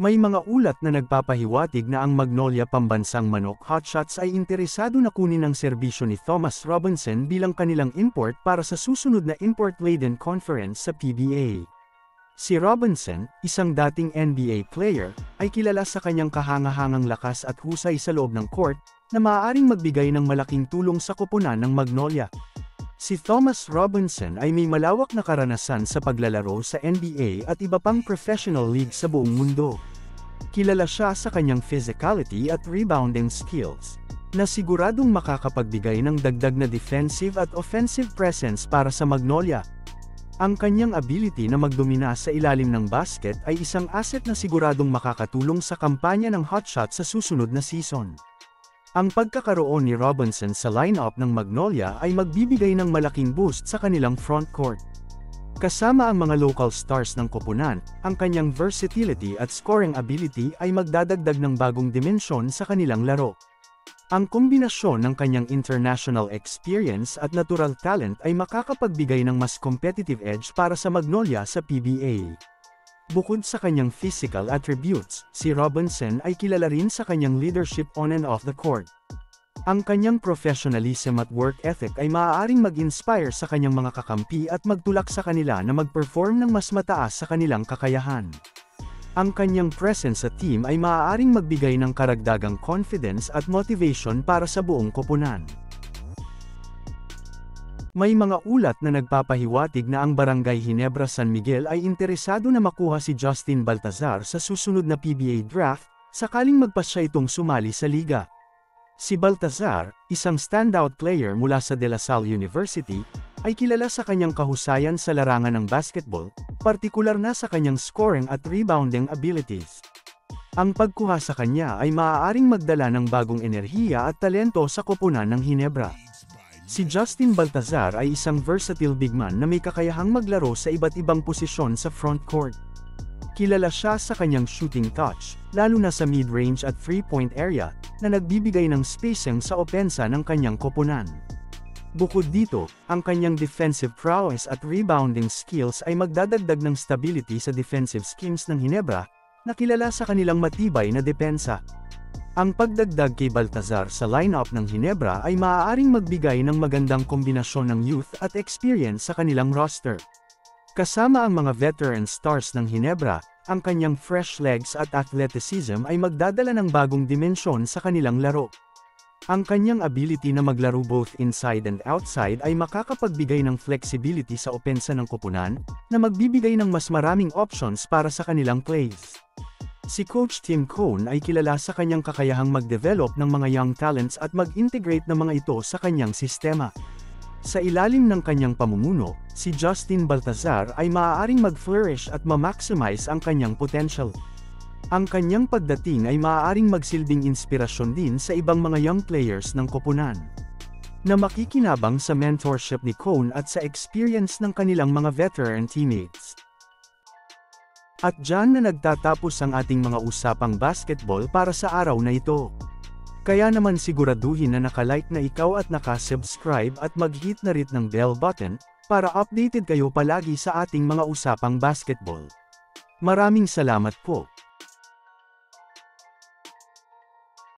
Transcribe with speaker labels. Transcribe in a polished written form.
Speaker 1: May mga ulat na nagpapahiwatig na ang Magnolia Pambansang Manok Hotshots ay interesado na kunin ang serbisyo ni Thomas Robinson bilang kanilang import para sa susunod na Import Laden Conference sa PBA. Si Robinson, isang dating NBA player, ay kilala sa kanyang kahangahangang lakas at husay sa loob ng court, na maaaring magbigay ng malaking tulong sa koponan ng Magnolia. Si Thomas Robinson ay may malawak na karanasan sa paglalaro sa NBA at iba pang professional league sa buong mundo. Kilala siya sa kanyang physicality at rebounding skills, na siguradong makakapagbigay ng dagdag na defensive at offensive presence para sa Magnolia. Ang kanyang ability na magdomina sa ilalim ng basket ay isang asset na siguradong makakatulong sa kampanya ng hotshot sa susunod na season. Ang pagkakaroon ni Robinson sa lineup ng Magnolia ay magbibigay ng malaking boost sa kanilang frontcourt. Kasama ang mga local stars ng koponan, ang kanyang versatility at scoring ability ay magdadagdag ng bagong dimensyon sa kanilang laro. Ang kombinasyon ng kanyang international experience at natural talent ay makakapagbigay ng mas competitive edge para sa Magnolia sa PBA. Bukod sa kanyang physical attributes, si Robinson ay kilala rin sa kanyang leadership on and off the court. Ang kanyang professionalism at work ethic ay maaaring mag-inspire sa kanyang mga kakampi at magtulak sa kanila na mag-perform ng mas mataas sa kanilang kakayahan. Ang kanyang presence sa team ay maaaring magbigay ng karagdagang confidence at motivation para sa buong koponan. May mga ulat na nagpapahiwatig na ang Barangay Ginebra San Miguel ay interesado na makuha si Justin Baltazar sa susunod na PBA draft, sakaling magpasya itong sumali sa liga. Si Baltazar, isang standout player mula sa De La Salle University, ay kilala sa kanyang kahusayan sa larangan ng basketball, partikular na sa kanyang scoring at rebounding abilities. Ang pagkuha sa kanya ay maaaring magdala ng bagong enerhiya at talento sa koponan ng Ginebra. Si Justin Baltazar ay isang versatile big man na may kakayahang maglaro sa iba't ibang posisyon sa frontcourt. Kilala siya sa kanyang shooting touch, lalo na sa mid-range at three-point area, na nagbibigay ng spacing sa opensa ng kanyang koponan. Bukod dito, ang kanyang defensive prowess at rebounding skills ay magdadagdag ng stability sa defensive schemes ng Ginebra, na kilala sa kanilang matibay na depensa. Ang pagdagdag kay Baltazar sa lineup ng Ginebra ay maaaring magbigay ng magandang kombinasyon ng youth at experience sa kanilang roster. Kasama ang mga veteran stars ng Ginebra, ang kanyang fresh legs at athleticism ay magdadala ng bagong dimensyon sa kanilang laro. Ang kanyang ability na maglaro both inside and outside ay makakapagbigay ng flexibility sa opensa ng koponan, na magbibigay ng mas maraming options para sa kanilang plays. Si Coach Tim Cone ay kilala sa kanyang kakayahang mag-develop ng mga young talents at mag-integrate ng mga ito sa kanyang sistema. Sa ilalim ng kanyang pamumuno, si Justin Baltazar ay maaaring mag-flourish at ma-maximize ang kanyang potential. Ang kanyang pagdating ay maaaring magsilbing inspirasyon din sa ibang mga young players ng koponan, na makikinabang sa mentorship ni Cone at sa experience ng kanilang mga veteran teammates. At dyan na nagtatapos ang ating mga usapang basketball para sa araw na ito. Kaya naman siguraduhin na nakalike na ikaw at nakasubscribe at mag-hit na rin ng bell button, para updated kayo palagi sa ating mga usapang basketball. Maraming salamat po.